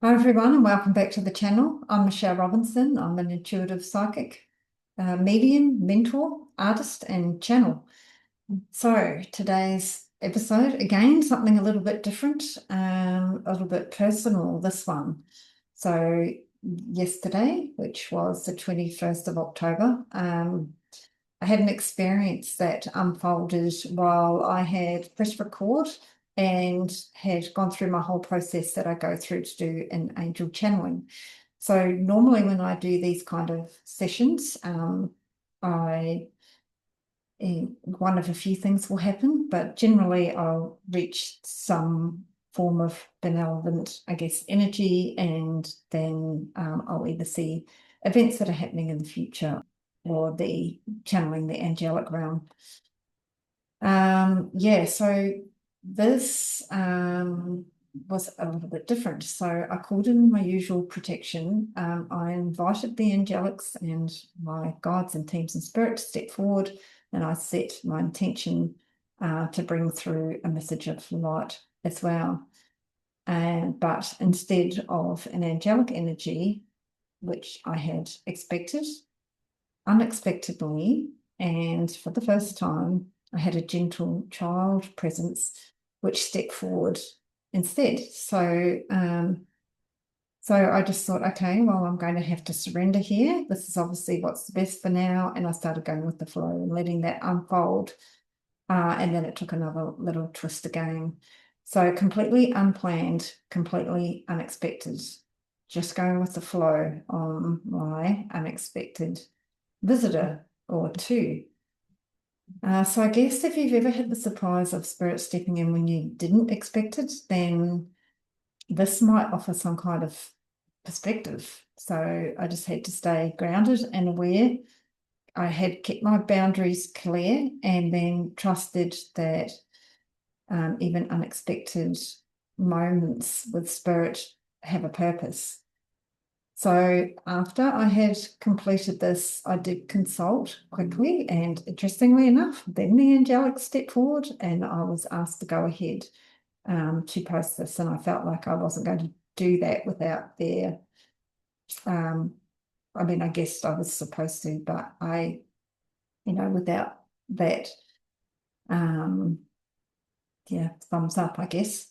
Hi everyone, and welcome back to the channel. I'm Michelle Robinson. I'm an intuitive psychic, medium, mentor, artist, and channel. So today's episode, again, something a little bit different, a little bit personal, this one. So yesterday, which was the 21st of October, I had an experience that unfolded while I had pressed record and had gone through my whole process that I go through to do an angel channeling. So normally when I do these kind of sessions, I one of a few things will happen, but generally I'll reach some form of benevolent, I guess, energy, and then I'll either see events that are happening in the future or the channeling the angelic realm. Yeah, so this was a little bit different. So I called in my usual protection. I invited the angelics and my guides and teams and spirit to step forward, and I set my intention to bring through a message of light as well. But instead of an angelic energy, which I had expected, unexpectedly, and for the first time, I had a gentle child presence which stepped forward instead. So I just thought, okay, well, I'm going to have to surrender here. This is obviously what's the best for now. And I started going with the flow and letting that unfold. And then it took another little twist again. So completely unplanned, completely unexpected, just going with the flow on my unexpected visitor or two. So I guess if you've ever had the surprise of spirit stepping in when you didn't expect it, then this might offer some kind of perspective. So I just had to stay grounded and aware. I had kept my boundaries clear and then trusted that even unexpected moments with spirit have a purpose. So after I had completed this, I did consult quickly, and interestingly enough, then the angelic stepped forward and I was asked to go ahead to post this. And I felt like I wasn't going to do that without their, I mean, I guess I was supposed to, but without that, um, yeah, thumbs up, I guess.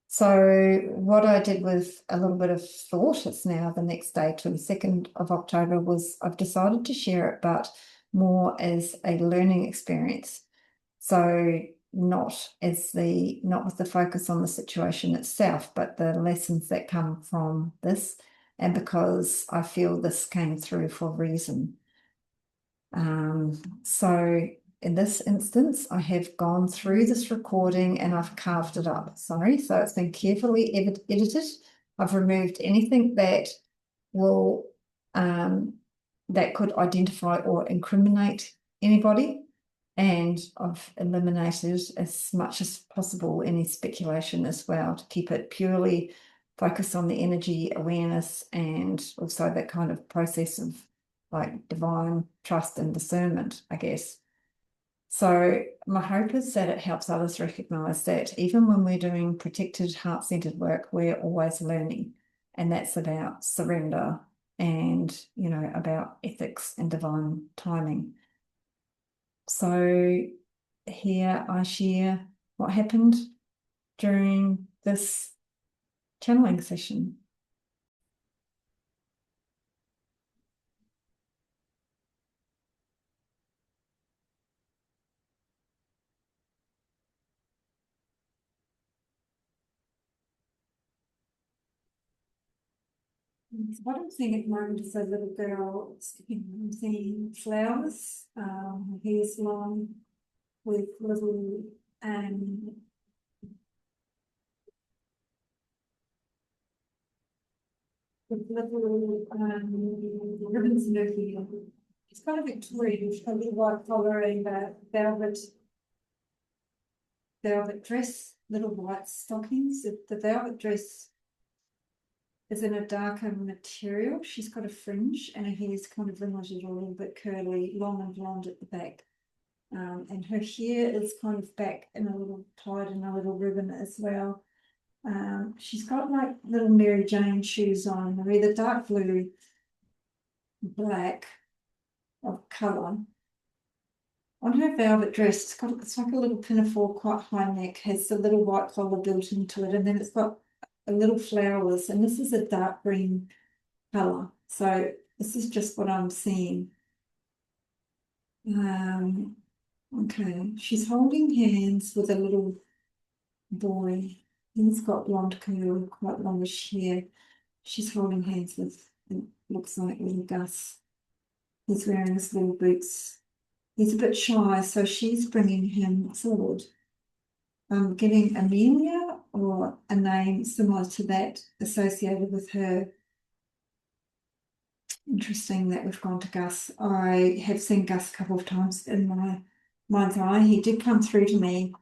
So what I did with a little bit of thought, it's now the next day, 22nd of October, was I've decided to share it, but more as a learning experience. So not with the focus on the situation itself, but the lessons that come from this. And because I feel this came through for a reason. So in this instance, I have gone through this recording and I've carved it up. Sorry, so it's been carefully edited. I've removed anything that will that could identify or incriminate anybody, and I've eliminated as much as possible any speculation as well to keep it purely focused on the energy awareness and also that kind of process of like divine trust and discernment, I guess. So my hope is that it helps others recognize that even when we're doing protected heart-centered work, we're always learning. And that's about surrender and, about ethics and divine timing. So here I share what happened during this channeling session. What I'm seeing at the moment is a little girl. I'm seeing flowers, her hair's long with little ribbons in her hair. It's kind of Victorian, she's got a little white collar and a velvet dress, little white stockings. The velvet dress is in a darker material. She's got a fringe and her hair's kind of ringleted, a little bit curly, long and blonde at the back. And her hair is kind of back in a little tied in a little ribbon as well. She's got like little Mary Jane shoes on. They're either dark blue, black, of colour. On her velvet dress, it's like a little pinafore, quite high neck, has a little white collar built into it, and then it's got a little flowers, and this is a dark green colour. So this is just what I'm seeing. Okay, she's holding hands with a little boy. He's got blonde curl, quite longish hair. She's holding hands with, it looks like little Gus. He's wearing his little boots. He's a bit shy, so she's bringing him forward. I'm getting Amelia or a name similar to that associated with her. Interesting that we've gone to Gus. I have seen Gus a couple of times in my mind's eye. He did come through to me.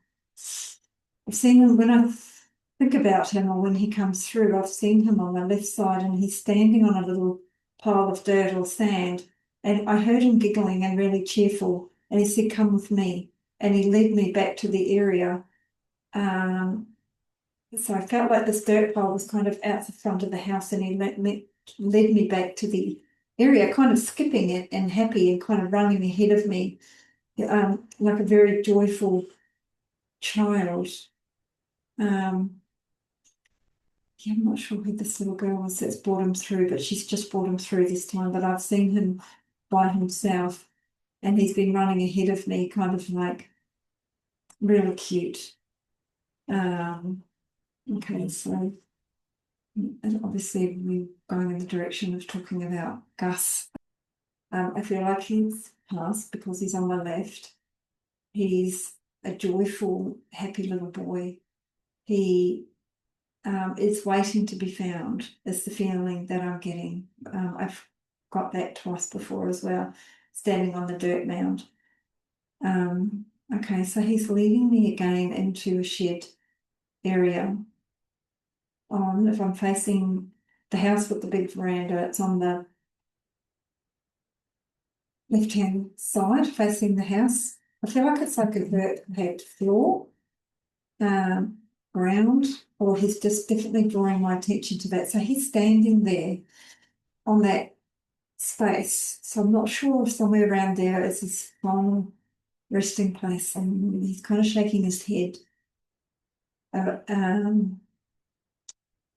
I've seen him when I think about him, or when he comes through, I've seen him on my left side, and he's standing on a little pile of dirt or sand, and I heard him giggling and really cheerful, and he said, "Come with me," and he led me back to the area. So I felt like this dirt pile was kind of out the front of the house, and he led me back to the area, kind of skipping it and happy and kind of running ahead of me, like a very joyful child. Yeah, I'm not sure who this little girl was that's brought him through, but she's just brought him through this time. But I've seen him by himself, and he's been running ahead of me, kind of like really cute. Okay, so obviously we're going in the direction of talking about Gus. I feel like he's passed because he's on my left. He's a joyful, happy little boy. He is waiting to be found, is the feeling that I'm getting. I've got that twice before as well, standing on the dirt mound. Okay, so he's leading me again into a shed area. If I'm facing the house with the big veranda, it's on the left-hand side facing the house. I feel like it's like a dirt floor, ground, or he's just definitely drawing my attention to that. So he's standing there on that space. So I'm not sure if somewhere around there is his final resting place, and he's kind of shaking his head.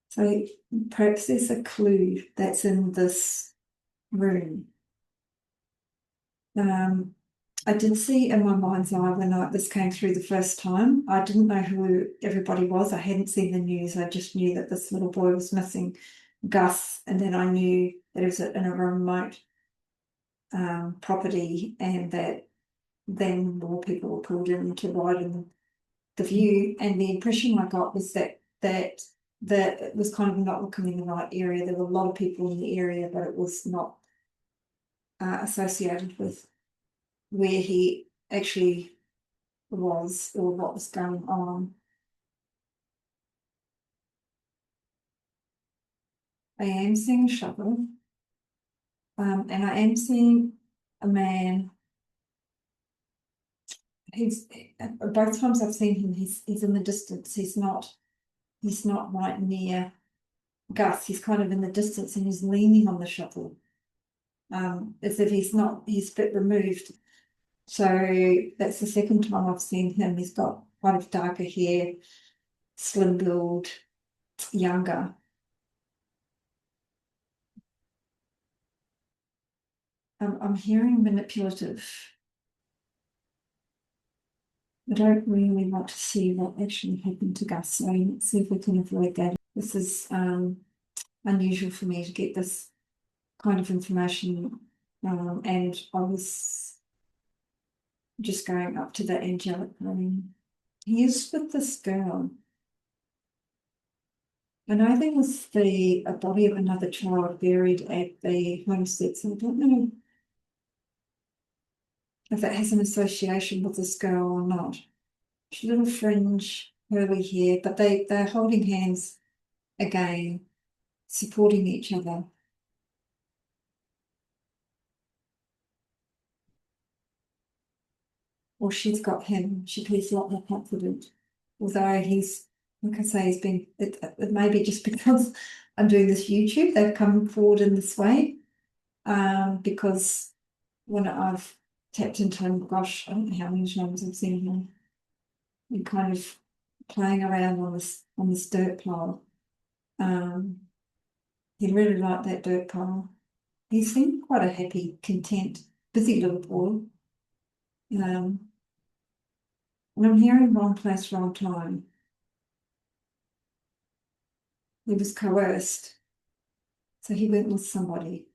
So perhaps there's a clue that's in this room. I did see in my mind's eye when this came through the first time, I didn't know who everybody was. I hadn't seen the news. I just knew that this little boy was missing, Gus, and then I knew that it was in a remote property, and that then more people were pulled in to widen the view. And the impression I got was that it was kind of not looking in the right area. There were a lot of people in the area, but it was not associated with where he actually was or what was going on. I am seeing a shovel, and I am seeing a man. He's both times I've seen him, he's in the distance. He's not right near Gus. He's kind of in the distance, and he's leaning on the shovel, as if he's a bit removed. So that's the second time I've seen him. He's got kind of darker hair, slim build, younger. I'm hearing manipulative. I don't really want to see what actually happened to Gus, so let's see if we can avoid that. This is unusual for me to get this kind of information, and I was just going up to the angelic room. He is with this girl. I know there was a body of another child buried at the homestead, so I don't know if that has an association with this girl or not. She's a little fringe, curly hair, but they're holding hands again, supporting each other. Or she's got him. He's a lot more confident, although he's like I say, it may be just because I'm doing this YouTube, they've come forward in this way. Because when I've tapped into him, gosh, I don't know how many times I've seen him and kind of playing around on this dirt pile. He really liked that dirt pile. He seemed quite a happy, content, busy little boy. And I'm hearing wrong place, wrong time. He was coerced, so he went with somebody.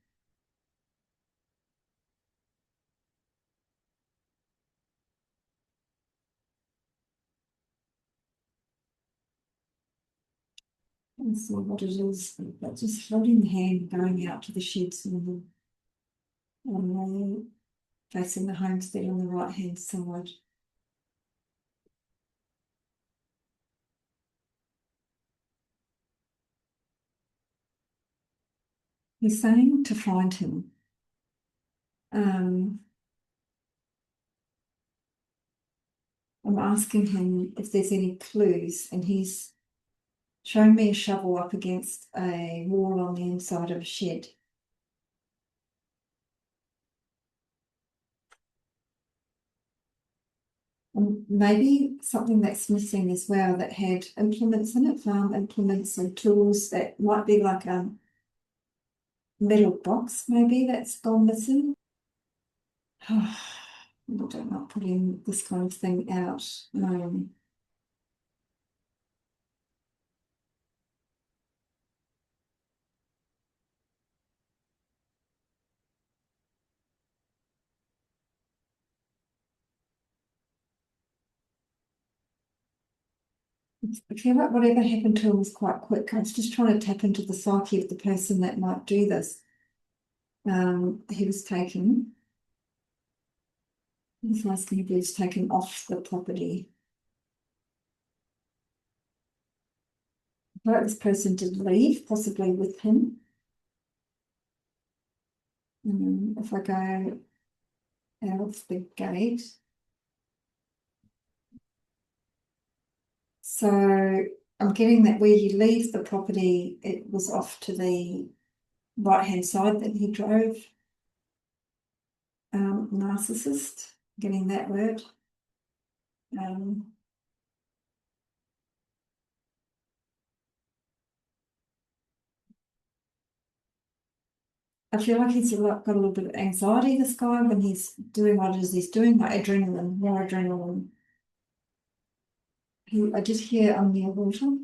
And see what it is. But just holding the hand, going out to the sheds and facing the homestead on the right hand side. He's saying to find him. I'm asking him if there's any clues, and he's shown me a shovel up against a wall on the inside of a shed. And maybe something that's missing as well that had implements in it, farm implements and tools that might be like a metal box, maybe that's gone missing. I don't like putting this kind of thing out. I feel like whatever happened to him was quite quick. I was just trying to tap into the psyche of the person that might do this. He was taken. He's asking if he was taken off the property. But this person did leave, possibly with him. If I go out of the gate. So I'm getting that where you leave the property, it was off to the right-hand side that he drove. Narcissist, getting that word. I feel like he's got a little bit of anxiety, this guy, when he's doing what it is he's doing, like adrenaline, more adrenaline. I did hear near-water.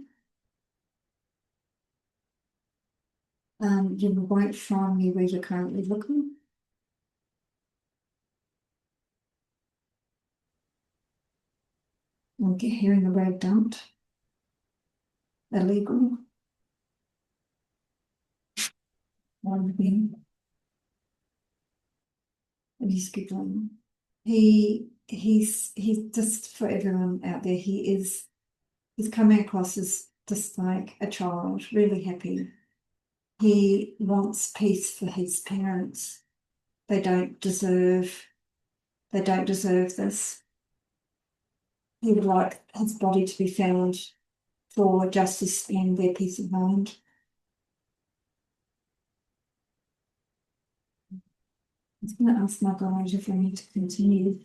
You won't find me where you're currently looking. I'm hearing the word dumped. Illegal. One thing. And he's giggling. He's just, for everyone out there, he's coming across as just like a child, really happy. He wants peace for his parents. They don't deserve this. He would like his body to be found for justice and their peace of mind. I was going to ask my guide if I need to continue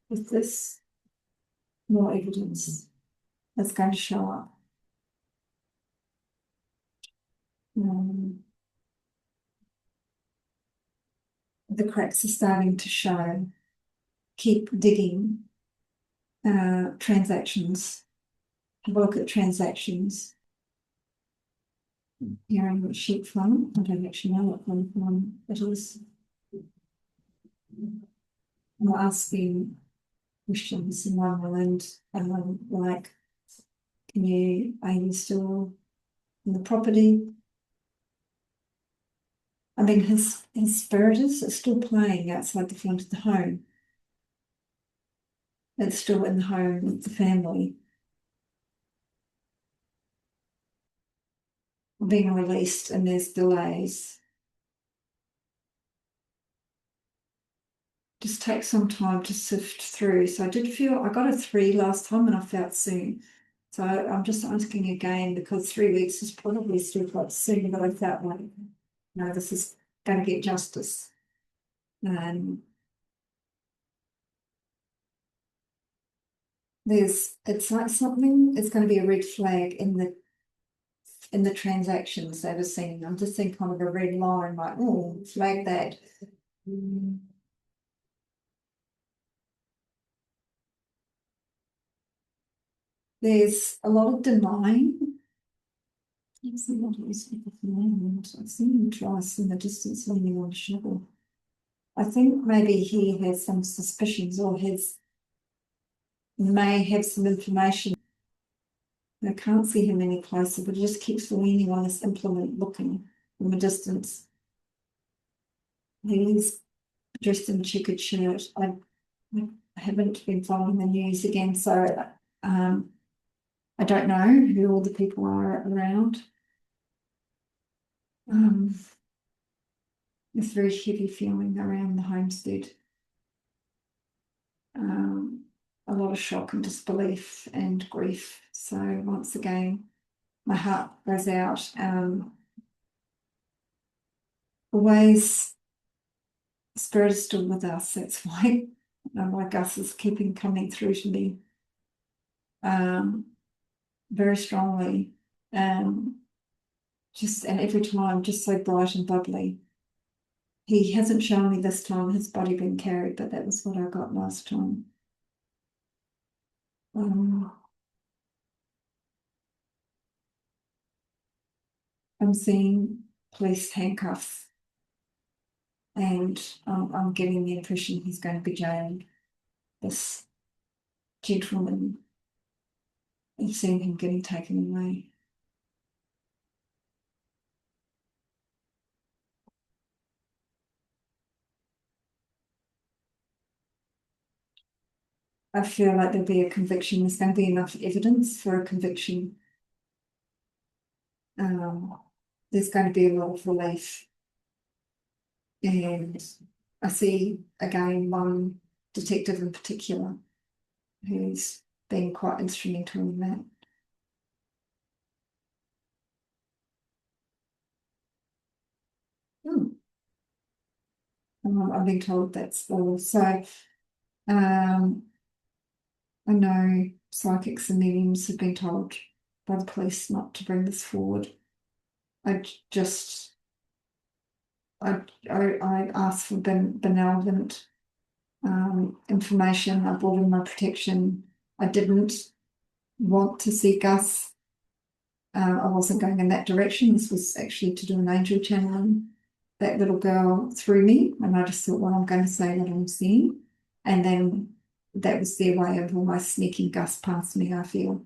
with this. More evidence that's going to show up. The cracks are starting to show. Keep digging. Transactions. Have a look at transactions. Hearing what sheep from. I don't actually know what one it is. I'm asking questions in one mind, like, are you still in the property? I mean, his spiriters are still playing outside the front of the home. It's still in the home with the family. Being released, and there's delays. Just take some time to sift through. So I got a 3 last time and I felt soon. So I'm just asking again because 3 weeks is probably still quite soon, but I felt like, no, this is going to get justice. It's like something is going to be a red flag in the transactions that are seen. I'm just seeing kind of a red line, like, oh, flag that. There's a lot of denying. I've seen him twice in the distance leaning on a shovel. I think maybe he has some suspicions or may have some information. I can't see him any closer, but he just keeps leaning on this implement looking from a distance. He's dressed in a checkered shirt. I haven't been following the news again, so I don't know who all the people are around. This very heavy feeling around the homestead. A lot of shock and disbelief and grief. So once again, my heart goes out. Always, Spirit is still with us. That's why Gus is keeping coming through to me very strongly. And every time, just so bright and bubbly. He hasn't shown me this time his body being carried, but that was what I got last time. I'm seeing police handcuffs, and I'm getting the impression he's going to be jailed. This gentleman, and seeing him getting taken away. I feel like there'll be a conviction. There's going to be enough evidence for a conviction. There's going to be a lot of relief. And I see, again, one detective in particular who's been quite instrumental in that. I've been told that's all. So I know psychics and mediums have been told by the police not to bring this forward. I asked for benevolent information. I brought in my protection. I didn't want to see Gus. I wasn't going in that direction. This was actually to do an angel channeling. That little girl through me, and I just thought, well, I'm going to say what I'm seeing. And then that was their way of almost sneaking Gus past me, I feel.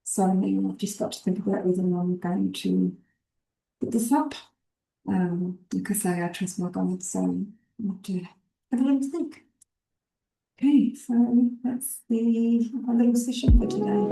So now I've just got to think about whether I'm going to put this up. Like I say, I trust my God, so I have to have a little think. Okay, so that's my little session for today.